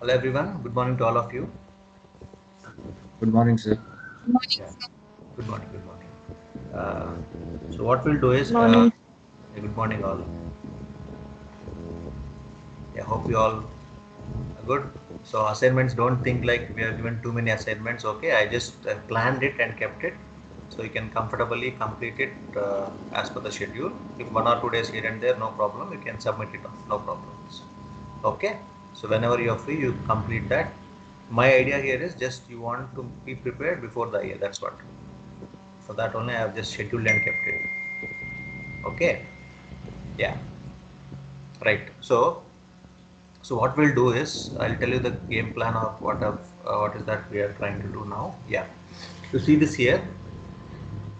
Hello everyone, good morning to all of you. Good morning, sir. Yeah, good morning, good morning. Uh, so what we'll do is, Morning. yeah, good morning all. Yeah, hope you all are good. So assignments, don't think like we are given too many assignments. Okay, I just planned it and kept it, so you can comfortably complete it as per the schedule. If 1 or 2 days here and there, no problem. You can submit it off, no problems. Okay, so whenever you are free, you complete that. My idea here is just you want to be prepared before the year. That's what. For that only I have just scheduled and kept it. Okay, yeah, right. So what we'll do is I'll tell you the game plan of what is that we are trying to do now. Yeah, you see this here,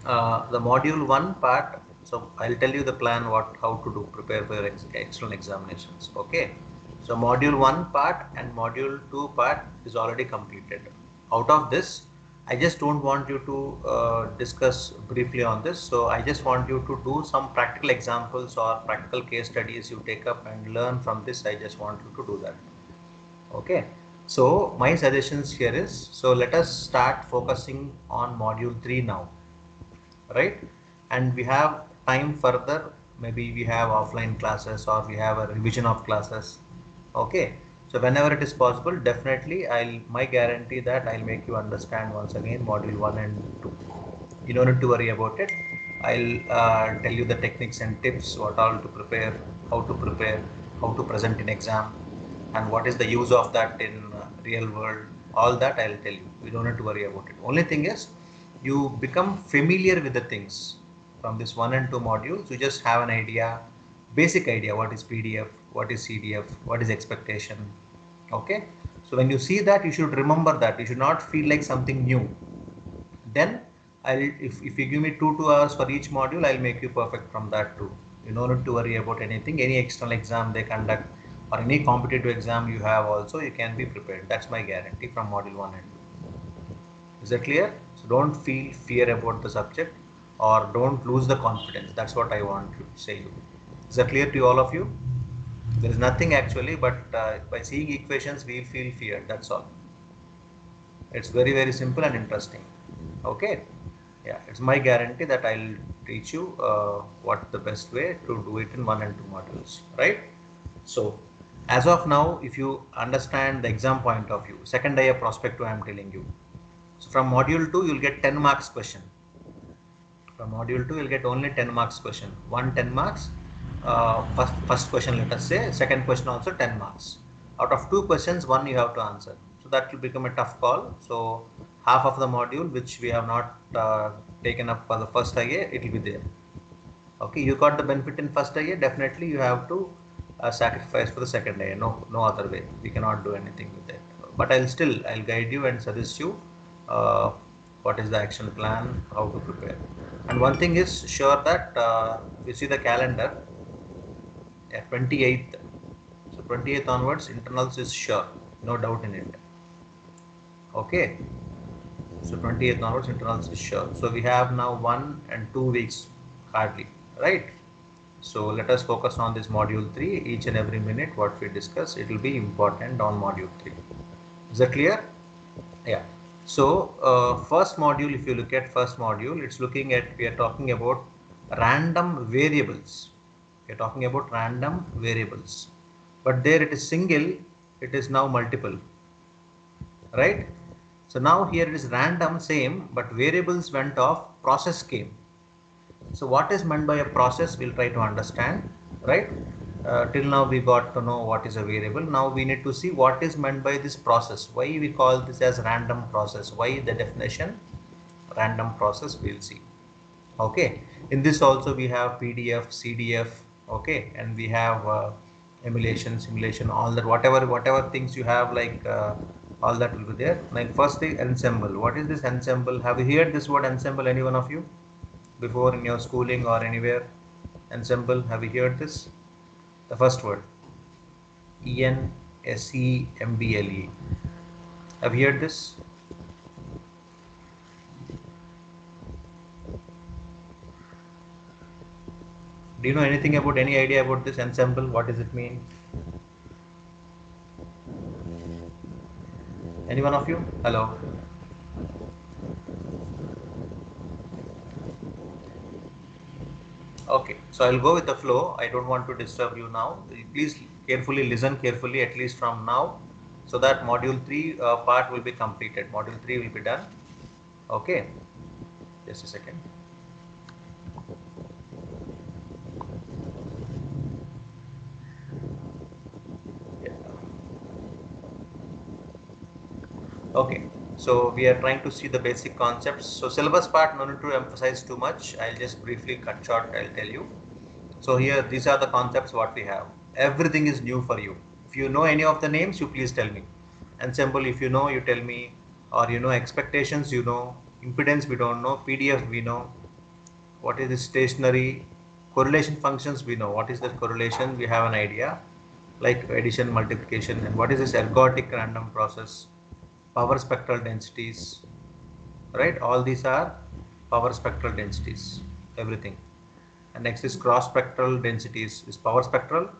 the module one part. So I'll tell you the plan, what how to do prepare for your external examinations. Okay, so module one part and module two part is already completed. Out of this, I just don't want you to discuss briefly on this. So I just want you to do some practical examples or practical case studies you take up and learn from this. I just want you to do that. Okay. So my suggestions here is, so let us start focusing on module 3 now, right? And we have time further, maybe we have offline classes or we have a revision of classes. Okay, so whenever it is possible, definitely I'll my guarantee that I'll make you understand once again module 1 and 2. You don't need to worry about it. I'll tell you the techniques and tips, what all to prepare, how to prepare, how to present in exam, and what is the use of that in real world. All that I'll tell you. You don't need to worry about it. Only thing is, you become familiar with the things from this 1 and 2 modules. You just have an idea, basic idea, what is PDF, what is CDF, what is expectation. Okay, so when you see that, you should remember that. You should not feel like something new. Then if you give me 2 hours for each module, I'll make you perfect from that too. You don't need to worry about anything. Any external exam they conduct or any competitive exam you have also, you can be prepared. That's my guarantee from module 1 and 2. Is that clear? So don't feel fear about the subject or don't lose the confidence. That's what I want to say you. Is that clear to all of you? There is nothing actually, but by seeing equations, we feel fear. That's all. It's very, very simple and interesting. Okay. Yeah, it's my guarantee that I'll teach you what the best way to do it in 1 and 2 modules, right? So as of now, if you understand the exam point of view, second layer prospective, I'm telling you. So from module 2, you'll get 10 marks question. From module 2, you'll get only 10 marks question. One 10 marks. First question, let us say. Second question also 10 marks. Out of 2 questions, one you have to answer. So that will become a tough call. So half of the module which we have not taken up for the first IA, it will be there. Okay, you got the benefit in first IA. Definitely, you have to sacrifice for the second IA. No other way. We cannot do anything with that. But I'll guide you and suggest you uh, what is the action plan, how to prepare. And one thing is sure that you see the calendar at 28th. So 28th onwards, internals is sure, no doubt in it. Okay. So 28th onwards, internals is sure. So we have now 1 and 2 weeks hardly, right? So let us focus on this module 3. Each and every minute what we discuss, it will be important on module 3. Is that clear? Yeah. So first module, if you look at first module, it's looking at, we are talking about random variables. We are talking about random variables. But there it is single, it is now multiple, right? So now here it is random, same, but variables went off, process came. So what is meant by a process, we'll try to understand, right? Till now we got to know what is a variable. Now we need to see what is meant by this process. Why we call this as random process? Why the definition random process, we'll see. Okay, in this also we have PDF, CDF, okay, and we have emulation, simulation, all that, whatever things you have, like all that will be there. Like first thing, ensemble. What is this ensemble? Have you heard this word ensemble, any one of you, before in your schooling or anywhere? Ensemble, have you heard this? The first word, ENSEMBLE. Have you heard this? Do you know anything about, any idea about this ensemble? What does it mean? Any one of you? Hello. Okay, so I'll go with the flow. I don't want to disturb you now. Please carefully listen carefully, at least from now, so that module 3 part will be completed. Module 3 will be done. Okay, just a second. Yeah. Okay, so we are trying to see the basic concepts. So syllabus part, no need to emphasize too much. I'll just briefly cut short. I'll tell you. So here, these are the concepts what we have. Everything is new for you. If you know any of the names, you please tell me. Ensemble, if you know, you tell me. Or you know expectations, you know. Impedance, we don't know. PDF, we know. What is the stationary? Correlation functions, we know. What is the correlation? We have an idea. Like addition, multiplication, and what is this ergodic random process? Power spectral densities, right? All these are power spectral densities, everything. And next is cross spectral densities. Is power spectral,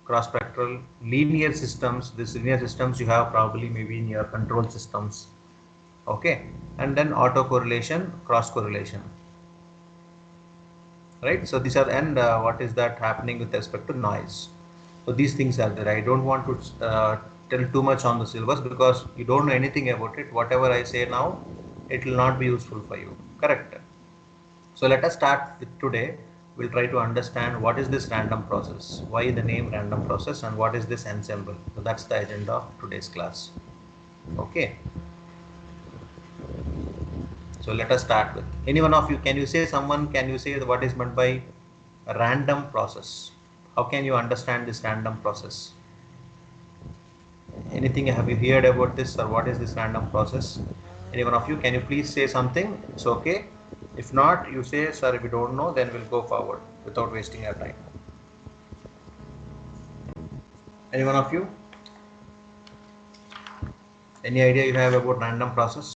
cross spectral, linear systems. These linear systems you have probably maybe in your control systems. Okay, and then autocorrelation, cross correlation, right? So these are, and what is that happening with respect to noise? So these things are there. I don't want to tell too much on the syllabus because you don't know anything about it. Whatever I say now, it will not be useful for you. Correct. So let us start with today. We'll try to understand what is this random process, why the name random process, and what is this ensemble. So that's the agenda of today's class. Okay. So let us start with any one of you. Can you say someone? Can you say what is meant by a random process? How can you understand this random process? Anything have you heard about this, or what is this random process? Any one of you, can you please say something? It's okay. If not, you say, sir, if we don't know, then we'll go forward without wasting our time. Any one of you? Any idea you have about random process?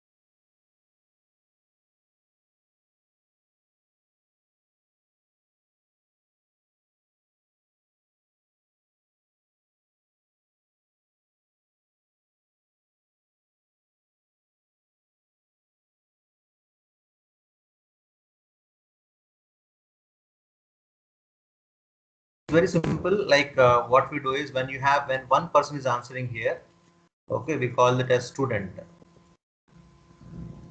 It's very simple. Like what we do is when one person is answering here, okay, we call it as student.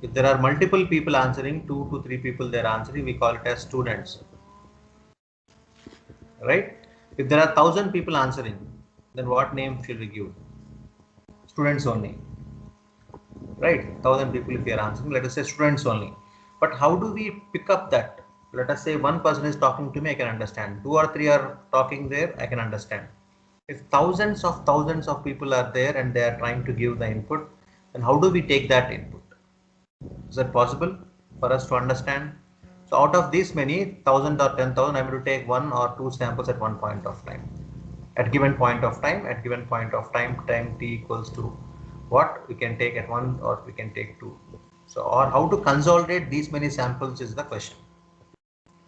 If there are multiple people answering, 2 to 3 people they're answering, we call it as students, right? If there are 1,000 people answering, then what name should we give? Students only, right? 1,000 people if we are answering, let us say students only. But how do we pick up that? Let us say one person is talking to me, I can understand. 2 or 3 are talking there, I can understand. If thousands of people are there and they are trying to give the input, then how do we take that input? Is that possible for us to understand? So out of these many 1,000 or 10,000, I'm going to take 1 or 2 samples at one point of time. At given point of time, time t equals to what we can take at 1 or we can take 2. So, or how to consolidate these many samples is the question.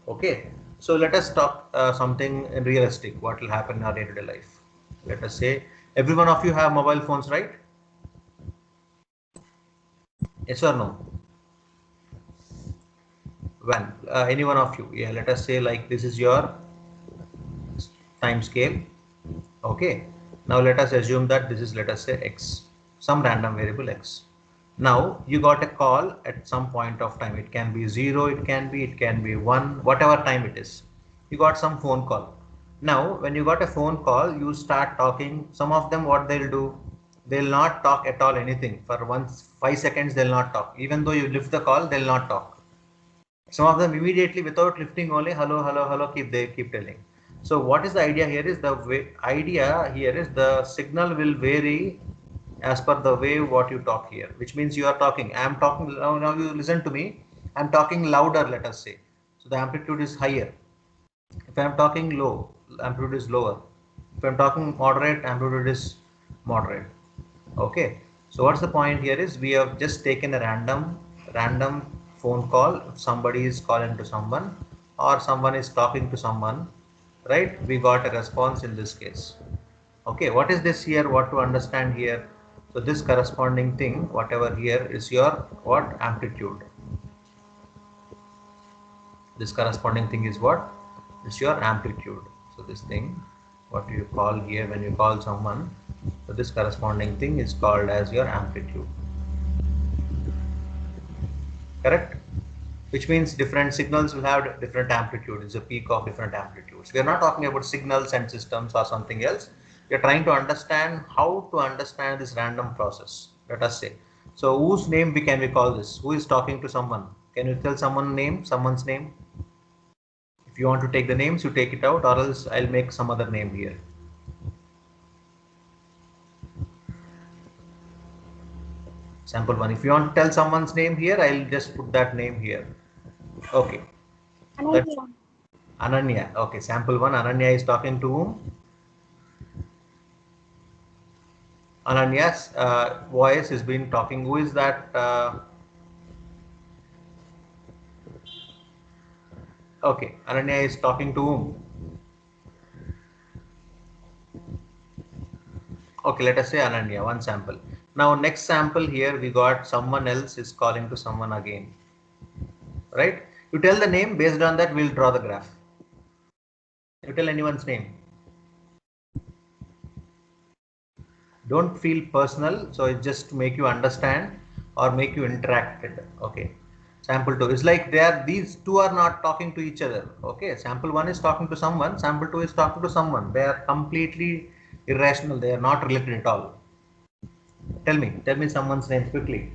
Okay, so let us talk something realistic. What will happen in our day-to-day life? Let us say every one of you have mobile phones, right? Yes or no? When any one of you, yeah, let us say like this is your time scale. Okay, now let us assume that this is, let us say, x, some random variable x. Now you got a call at some point of time. It can be 0, it can be 1, whatever time it is. You got some phone call. Now when you got a phone call, you start talking. Some of them, what they'll do, they'll not talk at all, anything for 5 seconds. They'll not talk. Even though you lift the call, they'll not talk. Some of them immediately without lifting only hello, hello, hello, they keep telling. So what is the idea here is the signal will vary as per the way what you talk here, which means you are talking. I am talking now you listen to me. I am talking louder, let us say. So the amplitude is higher. If I am talking low, amplitude is lower. If I am talking moderate, amplitude is moderate. Okay. So what's the point here is we have just taken a random phone call. If somebody is calling to someone or someone is talking to someone, right? We got a response in this case. Okay. What is this here? What to understand here? So this corresponding thing, whatever here, is your what? Amplitude. This corresponding thing is what? Is your amplitude. So this thing, what you call here when you call someone, so this corresponding thing is called as your amplitude. Correct? Which means different signals will have different amplitude. It's a peak of different amplitudes. We are not talking about signals and systems or something else. We are trying to understand how to understand this random process. Let us say. So whose name can we call this? Who is talking to someone? Can you tell someone's name? If you want to take the names, you take it out, or else I'll make some other name here. Sample 1. If you want to tell someone's name here, I'll just put that name here. Okay. Ananya. Ananya. Okay. Sample 1. Ananya is talking to whom? Ananya's voice is being talking. Who is that? Okay. Ananya is talking to whom? Okay. Let us say Ananya. One sample. Now next sample here we got someone else is calling to someone again. Right? You tell the name, based on that we'll draw the graph. You tell anyone's name. Don't feel personal, so it's just to make you understand or make you interacted. Okay. Sample 2 is like these two are not talking to each other. Okay. Sample 1 is talking to someone, sample 2 is talking to someone. They are completely irrational. They are not related at all. Tell me someone's name quickly.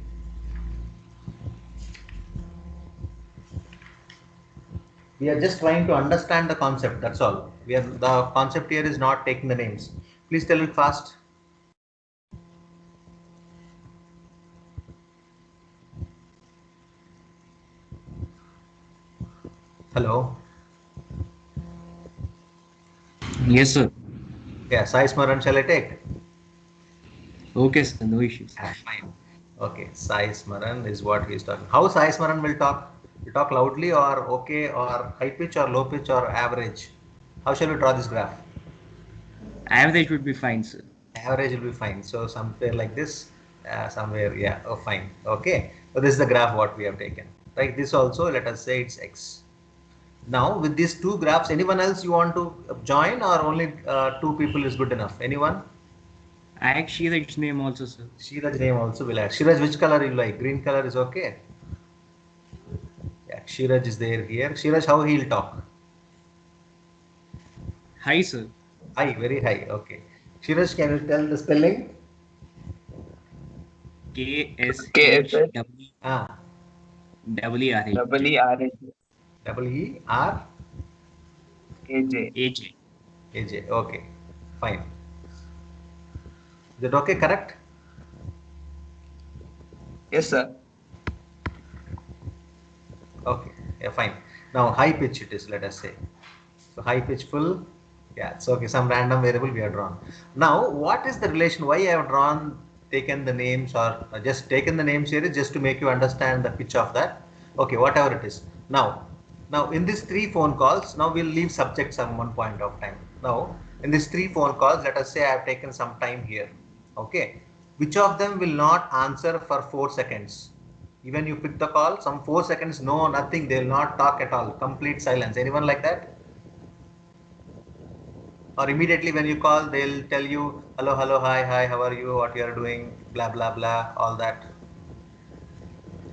We are just trying to understand the concept. That's all. The concept here is not taking the names. Please tell it fast. Hello. Yes, sir. Yeah, Sai Smaran shall I take? Okay, sir. No issues. Fine. Okay, Sai Smaran is what he is talking. How Sai Smaran will talk? You talk loudly or okay or high pitch or low pitch or average? How shall we draw this graph? Average would be fine, sir. Average will be fine. So somewhere like this, somewhere, yeah, oh fine. Okay, so this is the graph what we have taken. Right, this also, let us say it's X. Now with these two graphs, anyone else you want to join, or only two people is good enough? Anyone? I add Shiraj's name also, sir. Shiraj name also will add. Shiraj, which color you like? Green color is okay. Yeah, Shiraj is there here. Shiraj, how he'll talk? Hi, sir. High, very high. Okay. Shiraj, can you tell the spelling? KSH Ah, WERA. WER AJ. AJ. Okay, fine. Is that okay? Correct? Yes, sir. Okay, yeah, fine. Now high pitch it is, let us say. So high pitch full. Yeah, it's okay. Some random variable we have drawn. Now, what is the relation? Why I have taken the names, or just taken the name series just to make you understand the pitch of that. Okay, whatever it is. Now in these 3 phone calls, now we'll leave subjects at one point of time. Now in these 3 phone calls, let us say I have taken some time here. Okay, which of them will not answer for 4 seconds? Even you pick the call, some 4 seconds, no, nothing, they will not talk at all, complete silence. Anyone like that? Or immediately when you call, they'll tell you, hello, hi, how are you, what you are doing, blah, blah, blah, all that.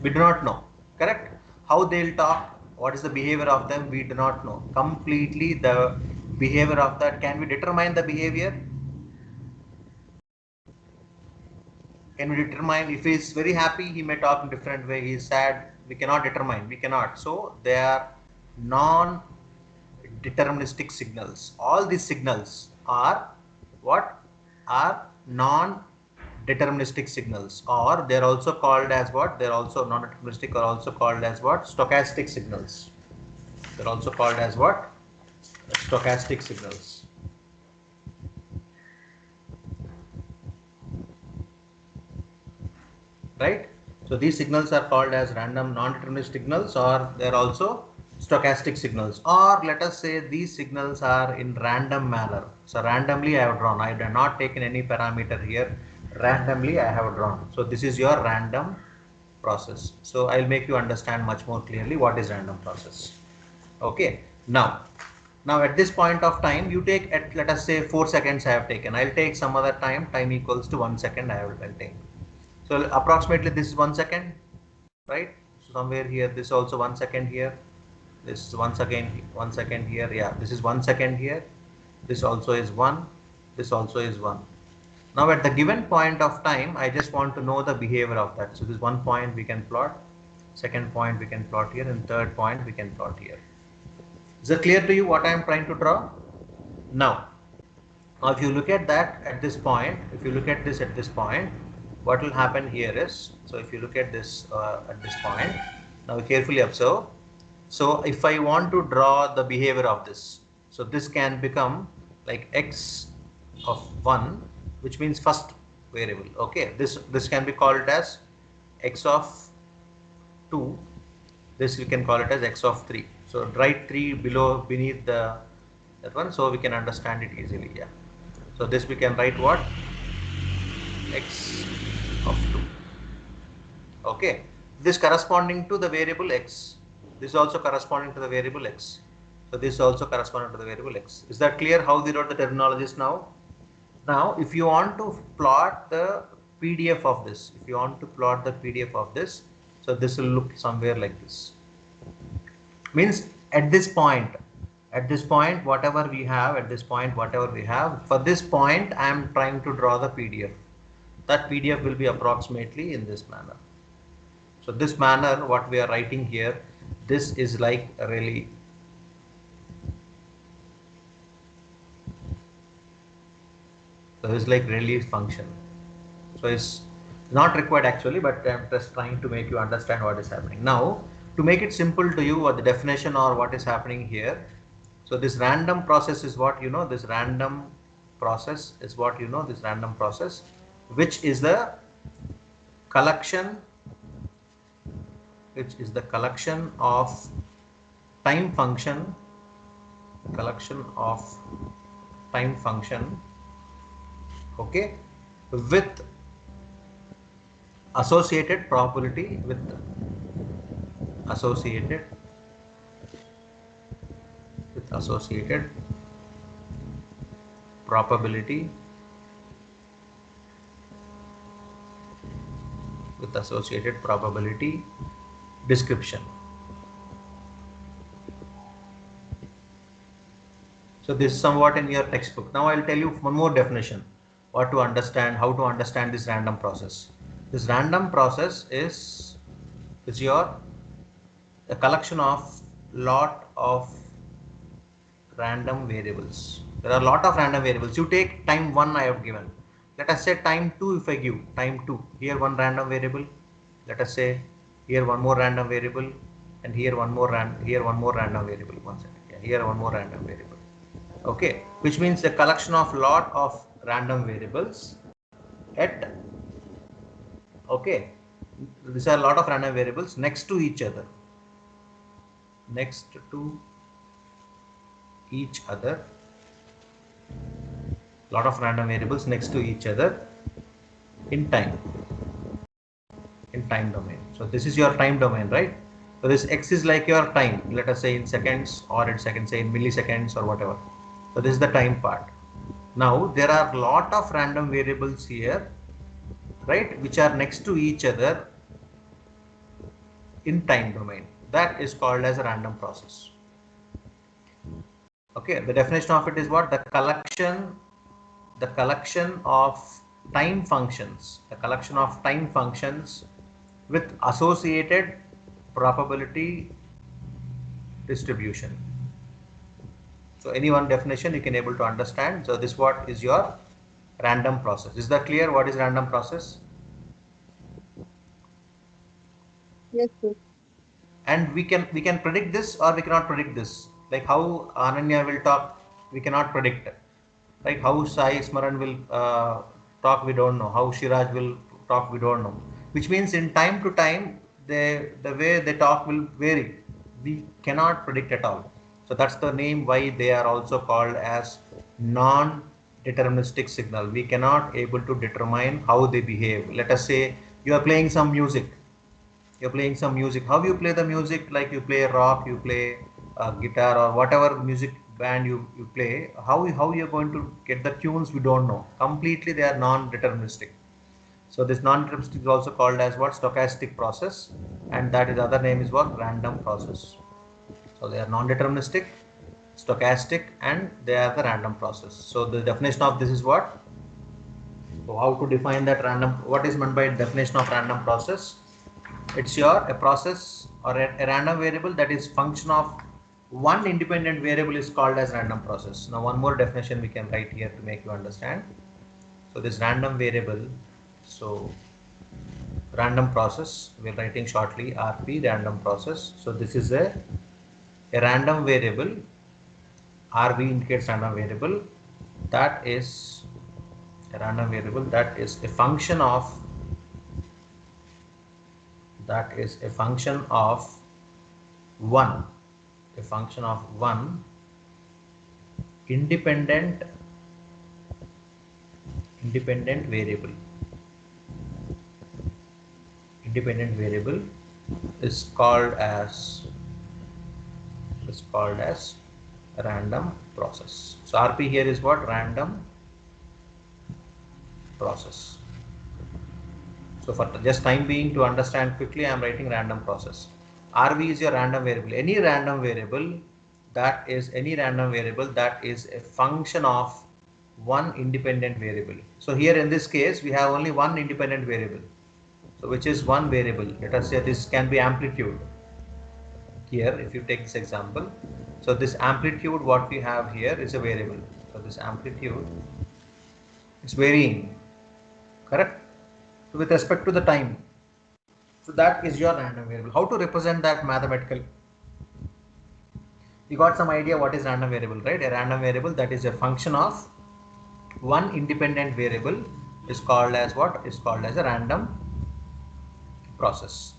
We do not know, correct? How they'll talk, what is the behavior of them, we do not know. Completely the behavior of that, can we determine the behavior? Can we determine if he is very happy, he may talk in different way, he is sad, we cannot determine, we cannot. So they are non-deterministic signals. All these signals are what? Are non-deterministic signals, or they're also called as what? They're also non-deterministic, or also called as what? Stochastic signals. They're also called as what? Stochastic signals. Right? So these signals are called as random non-deterministic signals, or they're also stochastic signals, or let us say these signals are in random manner. So randomly I have drawn, I have not taken any parameter here randomly I have drawn. So this is your random process. So I'll make you understand much more clearly what is random process. Okay. Now at this point of time, you take at, let us say 4 seconds I have taken. I'll take some other time equals to 1 second I will take. So approximately this is 1 second, right? So somewhere here, this also 1 second here. This is 1 second, 1 second here. Yeah, this is 1 second here. This also is 1. This also is 1. Now at the given point of time, I just want to know the behavior of that. So this 1 point we can plot, second point we can plot here, and third point we can plot here. Is it clear to you what I am trying to draw? Now if you look at that at this point, if you look at this at this point, what will happen here is, so if you look at this at this point, now carefully observe. So if I want to draw the behavior of this, so this can become like x of 1, which means first variable. Okay, this can be called as x of 2. This we can call it as x of 3. So write 3 beneath that one, so we can understand it easily. Yeah. So this we can write what? X of 2. Okay. This corresponding to the variable x. This is also corresponding to the variable x. So this is also corresponding to the variable x. Is that clear how they wrote the terminologies now? Now, if you want to plot the PDF of this, so this will look somewhere like this. Means at this point, whatever we have, for this point, I am trying to draw the PDF. That PDF will be approximately in this manner. So this manner, what we are writing here, this is like really relief function. So it's not required actually, but I'm just trying to make you understand what is happening. Now, to make it simple to you, or the definition or what is happening here. So this random process is what you know. This random process, which is the collection, of time function, okay, with associated probability, description. So this is somewhat in your textbook. Now I'll tell you one more definition, how to understand this random process. This random process is a collection of lot of random variables. There are a lot of random variables. You take time 1 I have given. Let us say time 2, if I give time 2, here one random variable. Let us say here one more random variable, and here one more random variable. One second. Yeah, here one more random variable. Okay, which means a collection of lot of random variables at, okay, these are a lot of random variables next to each other, lot of random variables next to each other in time domain. So this is your time domain, right? So this x is like your time, let us say in seconds, or in seconds, say in milliseconds or whatever. So this is the time part. Now there are lot of random variables here, right, which are next to each other in time domain. That is called as a random process. Okay, the definition of it is what? The collection of time functions, with associated probability distribution. So any one definition you can able to understand. So this what is your random process. Is that clear? What is random process? Yes, sir. And we can predict this, or we cannot predict this. Like how Ananya will talk, we cannot predict. Like how Sai Smaran will talk, we don't know. How Shiraj will talk, we don't know. Which means in time to time, the way they talk will vary. We cannot predict at all. So that's the name why they are also called as non deterministic signal. We cannot able to determine how they behave. Let us say you are playing some music. You're playing some music. How you play the music? Like you play rock, you play guitar or whatever music band you play. How you're going to get the tunes? We don't know. Completely, they are non-deterministic. So this non-deterministic is also called as what? Stochastic process, and that is other name is what? Random process. So they are non-deterministic, stochastic, and they are the random process. So the definition of this is what? So how to define that random? What is meant by definition of random process? It's a process or a random variable that is function of one independent variable is called as random process. Now one more definition we can write here to make you understand. So this random variable, so random process, we're writing shortly RP, random process. So this is a random variable. RV indicates random variable. That is a random variable that is a function of one independent variable is called as random process. So RP here is what? Random process. So for just time being, to understand quickly, I am writing random process. RV is your random variable. Any random variable that is a function of one independent variable. So here in this case, we have only one independent variable. So which is one variable. Let us say this can be amplitude. Here, if you take this example, so this amplitude, what we have here is a variable. So this amplitude is varying, correct? So with respect to the time. So that is your random variable. How to represent that mathematically? You got some idea what is random variable, right? A random variable that is a function of one independent variable is called as what? Is called as a random process.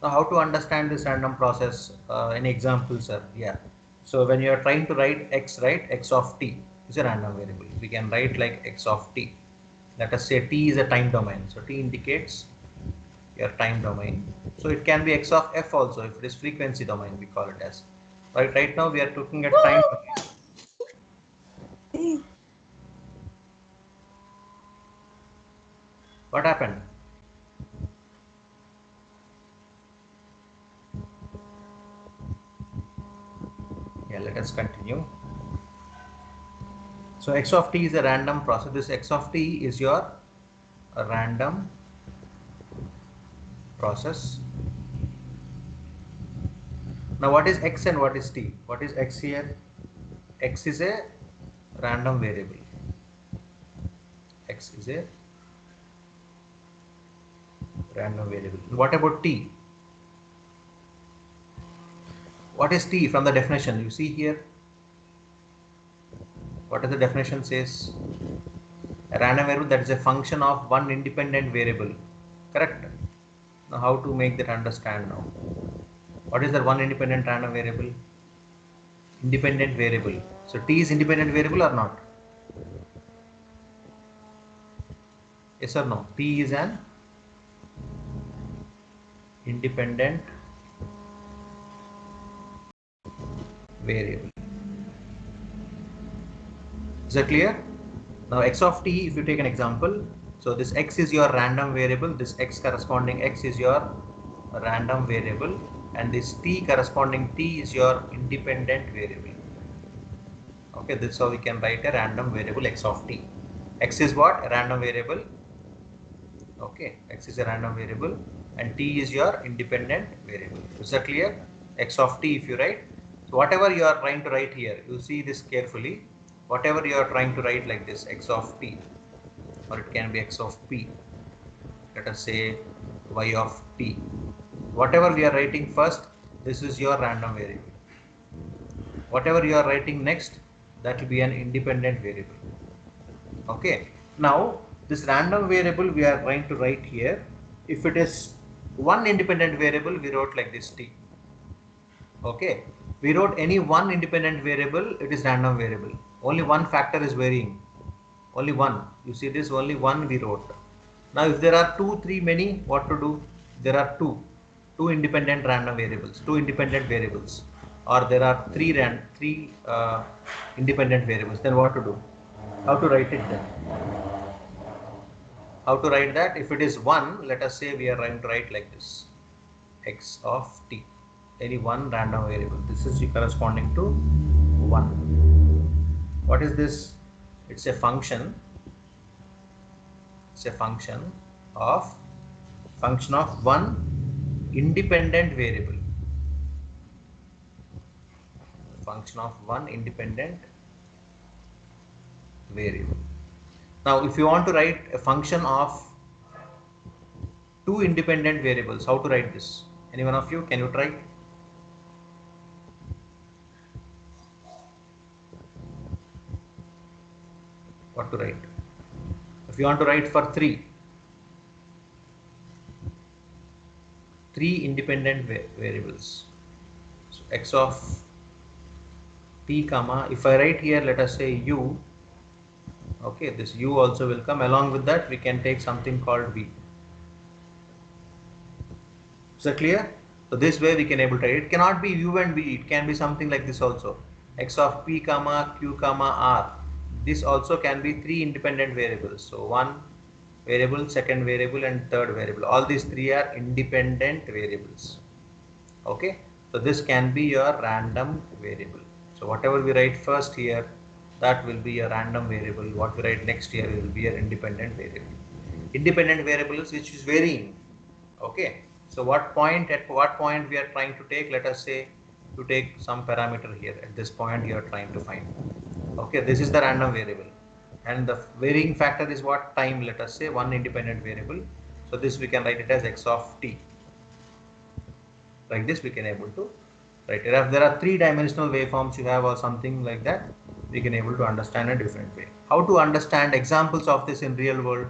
Now how to understand this random process? Any examples, sir? Yeah. So when you are trying to write x, right? X of t is a random variable. We can write like x of t. Let us say t is a time domain. So t indicates your time domain. So it can be x of f also. If it is frequency domain, we call it as. Right now we are looking at time domain. What happened? Yeah, let us continue. So x of t is a random process. This x of t is your random process. Now what is x and what is t? What is x here? X is a random variable. X is a random variable. What about t? What is t from the definition? You see here. What is the definition says? A random variable that is a function of one independent variable. Correct? Now how to make that understand now? What is the one independent random variable? Independent variable. So t is independent variable or not? Yes or no? T is an independent variable. Is that clear? Now x of t, if you take an example, so this x is your random variable, this x corresponding x is your random variable, and this t corresponding t is your independent variable. Okay, this is how we can write a random variable x of t. X is what? A random variable. Okay, x is a random variable and t is your independent variable. Is that clear? X of t, if you write, so whatever you are trying to write here, you see this carefully. Whatever you are trying to write like this, x of t, or it can be x of p. Let us say y of t. Whatever we are writing first, this is your random variable. Whatever you are writing next, that will be an independent variable. Okay. Now this random variable we are trying to write here. If it is one independent variable, we wrote like this t. Okay. We wrote any one independent variable, it is random variable. Only one factor is varying. Only one. You see this, only one we wrote. Now if there are 2, 3, many, what to do? There are two independent random variables, two independent variables, or there are three independent variables. Then what to do? How to write it then? How to write that? If it is 1, let us say we are going to write like this: x of t, any one random variable. This is corresponding to 1. What is this? It's a function. It's a function of one independent variable. Function of one independent variable. Now if you want to write a function of two independent variables, how to write this? Any one of you, can you try? What to write? If you want to write for three independent variables, so x of t comma, if I write here, let us say u, okay, this u also will come. Along with that we can take something called v. Is that clear? So this way we can able to write. It cannot be u and v, it can be something like this also: x of p comma q comma r. This also can be three independent variables. So one variable, second variable, and third variable. All these three are independent variables. Okay, so this can be your random variable. So whatever we write first here, that will be a random variable. What we write next here will be an independent variable. Independent variables which is varying. Okay, so at what point we are trying to take? Let us say to take some parameter here. At this point you are trying to find. Okay, this is the random variable, and the varying factor is what? Time. Let us say one independent variable. So this we can write it as x of t. Like this we can able to write it. If there are three-dimensional waveforms you have or something like that, we can able to understand a different way. How to understand examples of this in real world?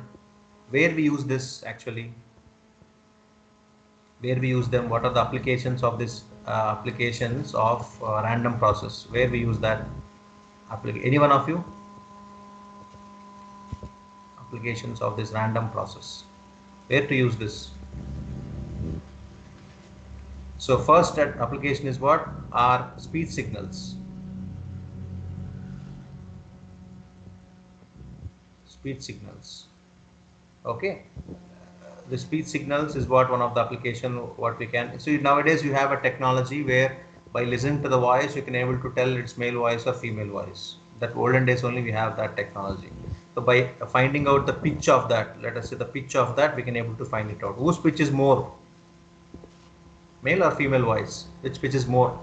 Where we use this actually? Where we use them? What are the applications of this? Applications of random process. Where we use that? Any one of you? Applications of this random process. Where to use this? So first application is what? Are speech signals. Speech signals. Okay. The speech signals is what one of the application what we can. So nowadays you have a technology where by listening to the voice you can able to tell it's male voice or female voice. That olden days only we have that technology. So by finding out the pitch of that, let us say the pitch of that, we can able to find it out. Whose pitch is more? Male or female voice? Which pitch is more?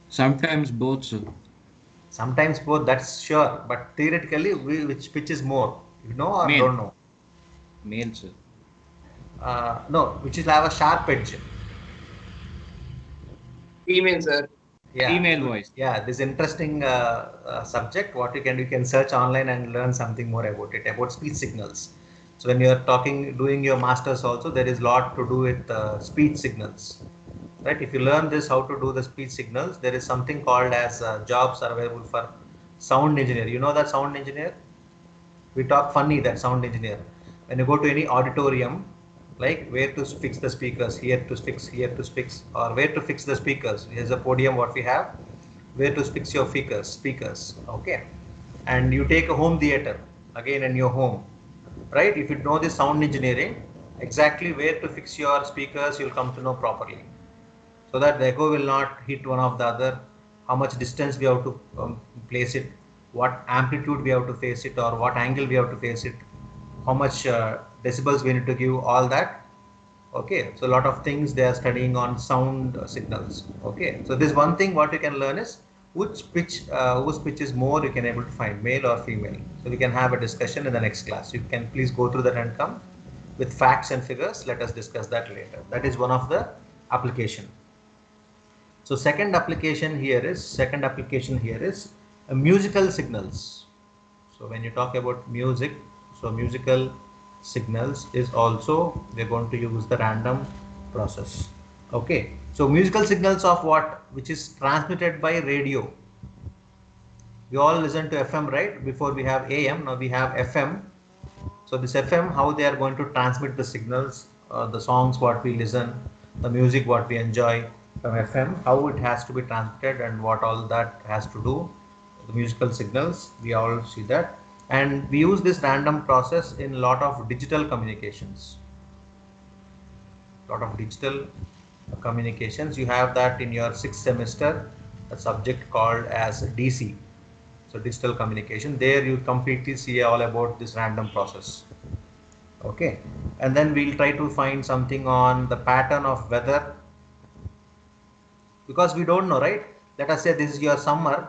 Sometimes both, sir. Sometimes both, that's sure. But theoretically, which pitch is more? You know or Male. don't know? Male, sir. No, which is have a sharp edge. Female, sir. Yeah. Female voice. Yeah, this interesting subject. What you can search online and learn something more about it, about speech signals. So when you are doing your masters also, there is a lot to do with speech signals, right? If you learn this, how to do the speech signals, there is something called as jobs are available for sound engineer. You know that sound engineer? We talk funny, that sound engineer. When you go to any auditorium, like where to fix the speakers, here to fix, or where to fix the speakers. Here's a podium what we have, where to fix your speakers, okay? And you take a home theater, again in your home, right? If you know this sound engineering, exactly where to fix your speakers, you'll come to know properly. So that the echo will not hit one of the other, how much distance we have to place it, what amplitude we have to face it, or what angle we have to face it, how much decibels we need to give, all that. Okay, so a lot of things they are studying on sound signals. Okay, so this one thing what you can learn is whose pitch is more, you can able to find male or female. So we can have a discussion in the next class. You can please go through that and come with facts and figures. Let us discuss that later. That is one of the application. So second application here is musical signals. So when you talk about music, so musical signals is also, we're going to use the random process. Okay, so musical signals of what? Which is transmitted by radio. We all listen to FM, right? Before we have AM, now we have FM. So this FM, how they are going to transmit the signals, the songs what we listen, the music what we enjoy from FM, how it has to be transmitted and what all that has to do, the musical signals, we all see that. And we use this random process in a lot of digital communications. Lot of digital communications. You have that in your 6th semester, a subject called as DC. So digital communication, there you completely see all about this random process. Okay, and then we'll try to find something on the pattern of weather, because we don't know, right? Let us say this is your summer,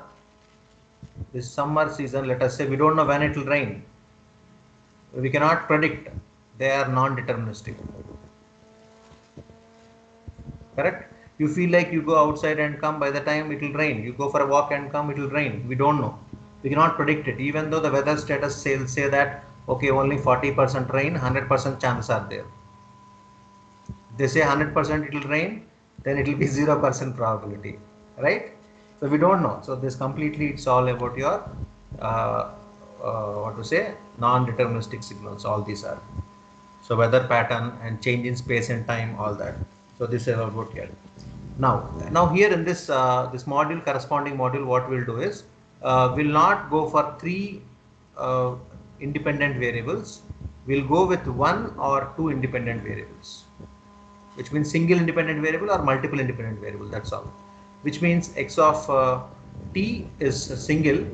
this summer season. Let us say we don't know when it will rain. We cannot predict. They are non-deterministic. Correct? You feel like you go outside and come, by the time it will rain. You go for a walk and come, it will rain. We don't know. We cannot predict it. Even though the weather status say that, okay, only 40% rain, 100% chances are there. They say 100% it will rain, then it will be 0% probability, right? So we don't know. So this completely, it's all about your, what to say, non-deterministic signals, all these are. So weather pattern and change in space and time, all that. So this is about here. Now here in this this module, corresponding module, what we'll do is we'll not go for 3 independent variables. We'll go with 1 or 2 independent variables, which means single independent variable or multiple independent variable. That's all. Which means x of t is a single,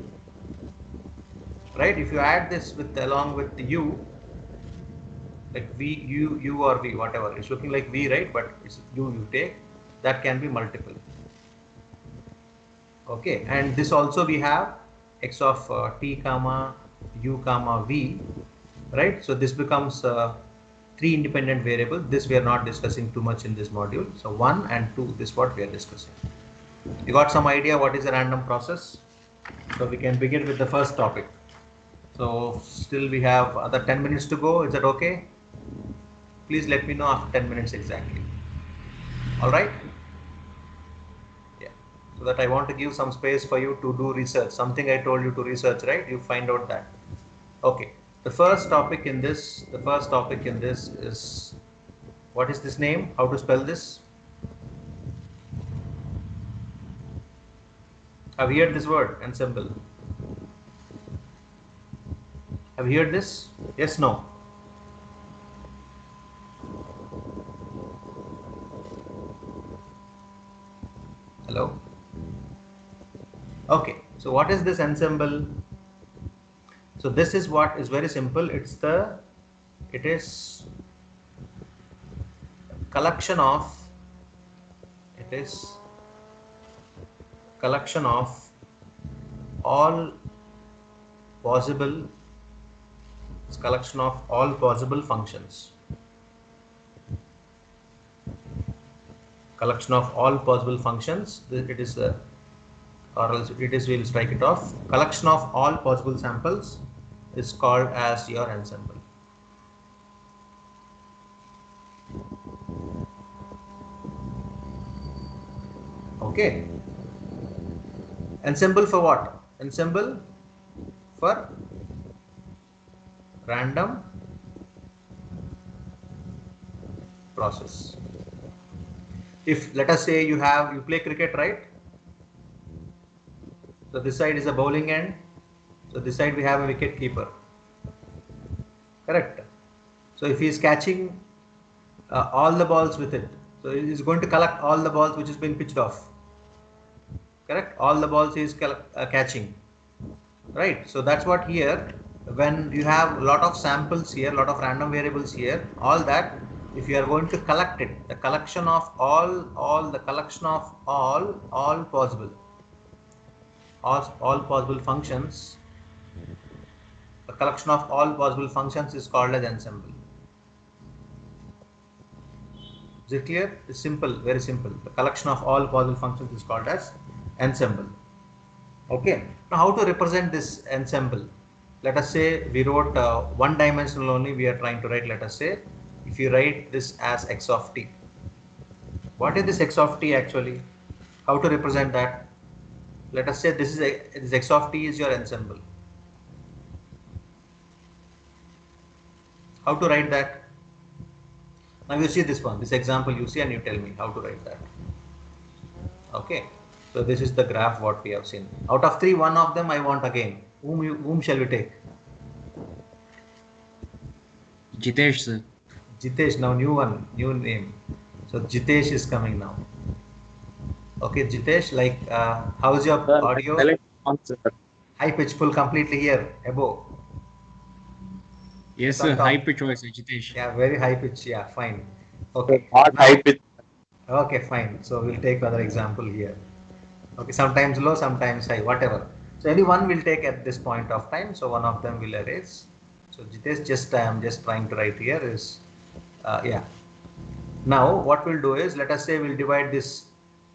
right? If you add this with along with u, like v, u or v, whatever, it's looking like v, right? But it's you take, that can be multiple. Okay, and this also we have x of t comma u comma v, right? So this becomes 3 independent variables. This we are not discussing too much in this module. So 1 and 2, this is what we are discussing. You got some idea what is a random process? So we can begin with the first topic. So still we have other 10 minutes to go. Is that okay? Please let me know after 10 minutes exactly. All right? Yeah. So that I want to give some space for you to do research. Something I told you to research, right? You find out that. Okay. The first topic in this is, what is this name? How to spell this? Have you heard this word, ensemble? Have you heard this? Yes, no? Hello? Okay, so what is this ensemble? So this is what is very simple. It is collection of all possible functions. Collection of all possible functions. It is or else it is, we'll strike it off. Collection of all possible samples is called as your ensemble. Okay. Ensemble for what? Ensemble for random process. If let us say you play cricket, right? So this side is a bowling end. So this side we have a wicket keeper. Correct. So if he is catching all the balls with it, so he is going to collect all the balls which is being pitched off. Correct. All the balls he is catching. Right. So that's what here. When you have a lot of samples here, a lot of random variables here, all that, if you are going to collect it, the collection of all possible functions, the collection of all possible functions is called as ensemble. Is it clear? It's simple, very simple. The collection of all possible functions is called as ensemble. Okay. Now how to represent this ensemble? Let us say we wrote one dimensional only we are trying to write. Let us say if you write this as x of t. What is this x of t actually? How to represent that? let us say this x of t is your ensemble. How to write that? Now you see this one, this example you see, and you tell me how to write that. Okay, so this is the graph what we have seen. Out of 3, one of them I want again. Whom shall we take? Jitesh, sir. Jitesh, now new one, new name. So Jitesh is coming now. Okay, Jitesh, like how's your audio? High pitch, full completely here, above. Yes, It's on sir. top. High pitch voice, Jitesh. Yeah, very high pitch. Yeah, fine. Okay. Not Now, high pitch. okay, fine. So we'll take another example here. Okay, sometimes low, sometimes high, whatever. So any one will take at this point of time. So one of them will erase. So Jitesh, just I am just trying to write here is, yeah. Now what we'll do is, let us say we'll divide this.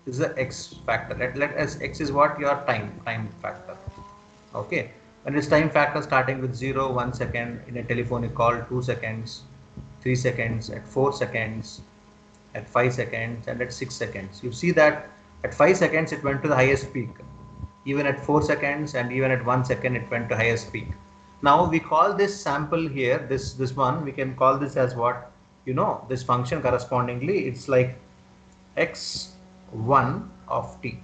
This is the x factor. Let us x is what your time factor. Okay. And this time factor starting with 0, 1 second in a telephonic call, 2 seconds, 3 seconds, at 4 seconds, at 5 seconds, and at 6 seconds. You see that at 5 seconds it went to the highest peak. Even at 4 seconds and even at 1 second it went to highest peak. Now we call this sample here, this one, we can call this as what? You know, this function correspondingly, it's like x1 of t.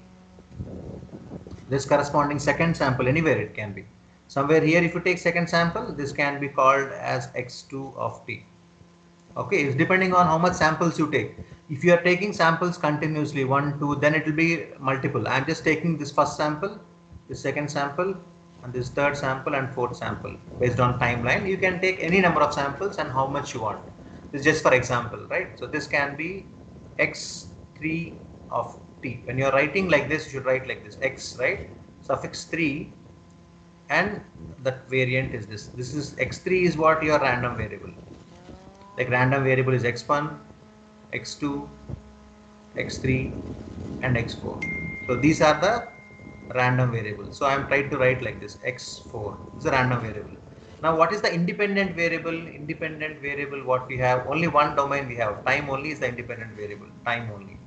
This corresponding second sample, anywhere it can be. Somewhere here, if you take second sample, this can be called as x2 of t. Okay, it's depending on how much samples you take. If you are taking samples continuously, 1, 2, then it will be multiple. I'm just taking this first sample, this second sample, and this third sample and fourth sample based on timeline. You can take any number of samples and how much you want. This is just for example, right? So this can be x3 of t. When you are writing like this, you should write like this, x, right? Suffix 3, and that variant is this. This is x3 is what your random variable. Like random variable is x1, x2, x3, and x4. So these are the random variables. So I am trying to write like this, x4 is a random variable. Now what is the independent variable? Independent variable, what we have, only one domain we have, time only is the independent variable, time only.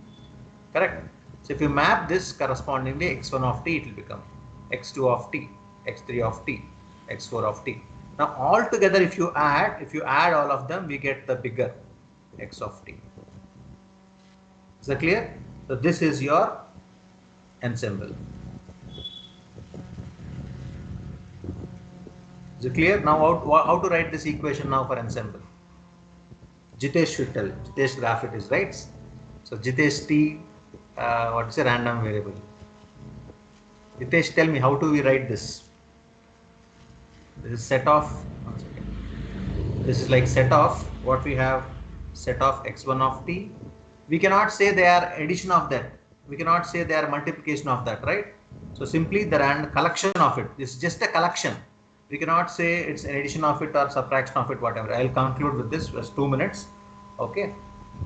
Correct? So if you map this correspondingly, x1 of t, it will become x2 of t, x3 of t, x4 of t. Now all together, if you add all of them, we get the bigger x of t. Is that clear? So this is your ensemble. Is it clear? Now how to write this equation now for ensemble? Jitesh should tell. Jitesh graph it is, right? So Jitesh t, what is a random variable? Jitesh, tell me, how do we write this? This is set of, one second. This is like set of, what we have, set of x1 of t. We cannot say they are addition of that. We cannot say they are multiplication of that, right? So simply the random collection of it. This is just a collection. We cannot say it's an addition of it or subtraction of it, whatever. I'll conclude with this, just 2 minutes. Okay.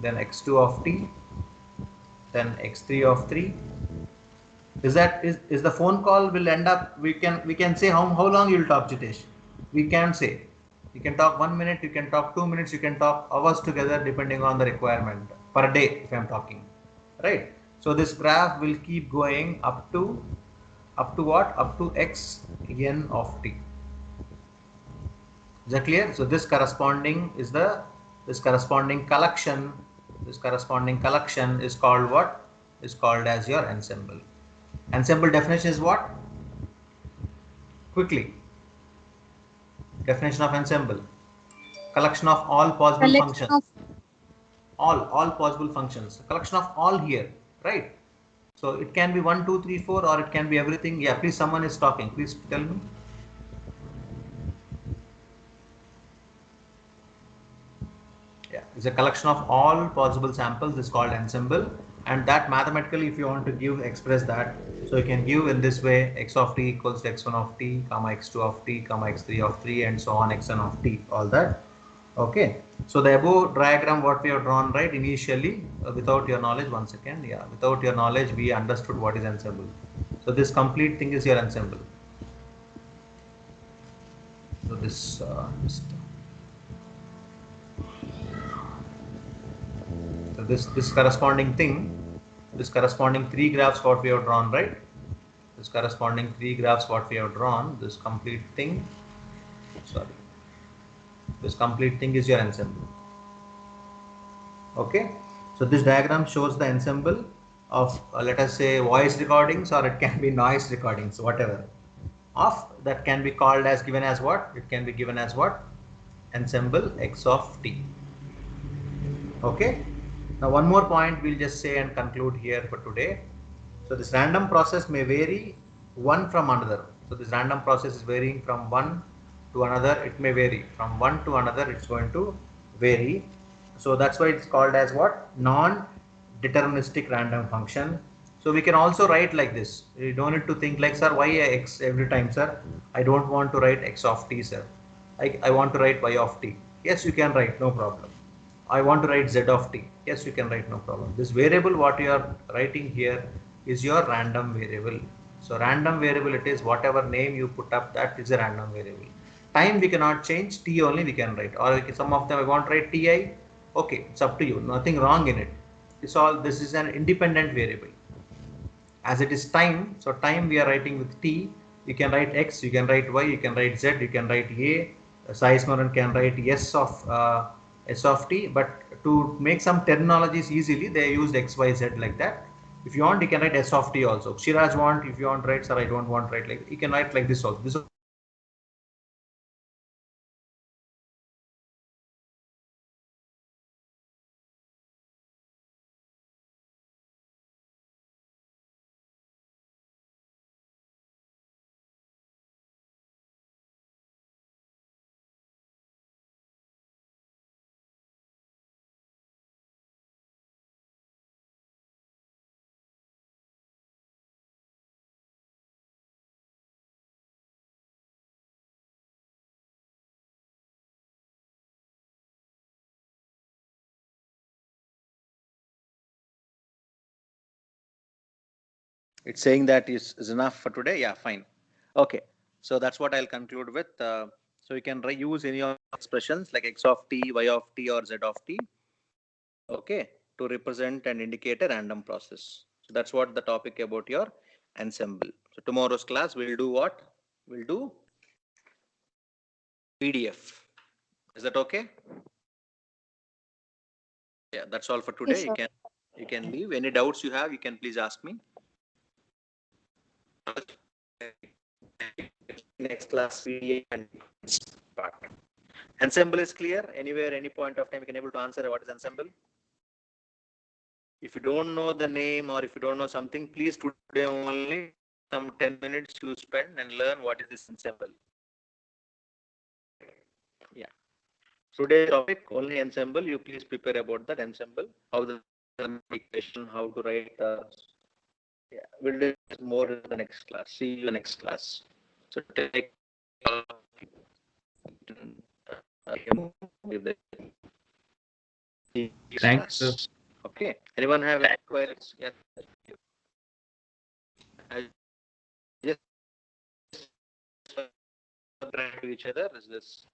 Then x2 of t, then x3 of 3. Is the phone call will end up, we can say how long you will talk, Jitesh? We can say. You can talk 1 minute, you can talk 2 minutes, you can talk hours together depending on the requirement per day if I'm talking. Right? So this graph will keep going up to what? Up to xn of t. Is that clear? So this corresponding is this corresponding collection is called what? Is called as your ensemble. Ensemble definition is what? Quickly. Definition of ensemble. Collection of all possible functions. All possible functions. Collection of all here, right? So it can be 1, 2, 3, 4, or it can be everything. Yeah, please, someone is talking. Please tell me. Yeah, it's a collection of all possible samples is called ensemble, and that mathematically, if you want to express that, so you can give in this way: x of t equals to x1 of t, comma x2 of t, comma x3 of 3, and so on, xn of t, all that. Okay, so the above diagram what we have drawn, right, initially, without your knowledge, one second, yeah, without your knowledge, we understood what is ensemble. So this complete thing is your ensemble. So this this corresponding thing, this corresponding 3 graphs what we have drawn, right? this corresponding three graphs what we have drawn, this complete thing, sorry, this complete thing is your ensemble. Okay, so this diagram shows the ensemble of let us say voice recordings, or it can be noise recordings, whatever, of that can be called as given as what? It can be given as what? Ensemble X of t. Okay, now one more point we'll just say and conclude here for today. So this random process may vary one from another. So this random process is varying from one to another. It may vary from one to another. It's going to vary. So that's why it's called as what? Non-deterministic random function. So we can also write like this. You don't need to think like, sir, why x every time, sir? I don't want to write x of t, sir. I want to write y of t. Yes, you can write, no problem. I want to write z of t. Yes, you can write, no problem. This variable what you are writing here is your random variable. So random variable, it is whatever name you put up, that is a random variable. Time we cannot change, t only we can write, or some of them I want to write ti. Okay, it's up to you, nothing wrong in it. It's all, this is an independent variable. As it is time, so time we are writing with t. You can write x, you can write y, you can write z, you can write a. Sai Smaran can write s of t, but to make some terminologies easily, they used x, y, z like that. If you want, you can write s of t also. Shiraj want, if you want write, sir, I don't want write like, you can write like this also. This it's saying that is enough for today. Yeah, fine. Okay, so that's what I'll conclude with. So you can use any of expressions like x of t, y of t, or z of t, okay, to represent and indicate a random process. So that's what the topic about your ensemble. So tomorrow's class we'll do what? We'll do PDF. Is that okay? Yeah, that's all for today. Yes, sir. You can leave. Any doubts you have, you can please ask me. Next class PDF and part. Ensemble is clear. Anywhere, any point of time, you can able to answer what is ensemble. If you don't know the name, or if you don't know something, please today only some 10 minutes you spend and learn what is this ensemble. Yeah. Today's topic only ensemble. You please prepare about that ensemble. How the equation, how to write. Yeah, we'll do more in the next class. See you in the next class. So take. Thanks, sir. Okay. Anyone have any queries? Yeah. I just to each other. Is this?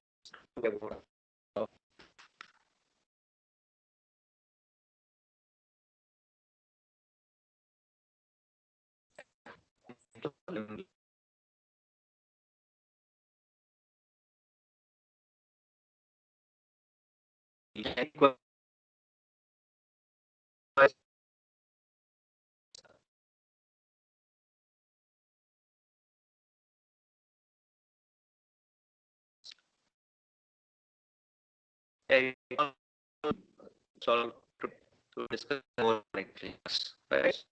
So to discuss more like this, right?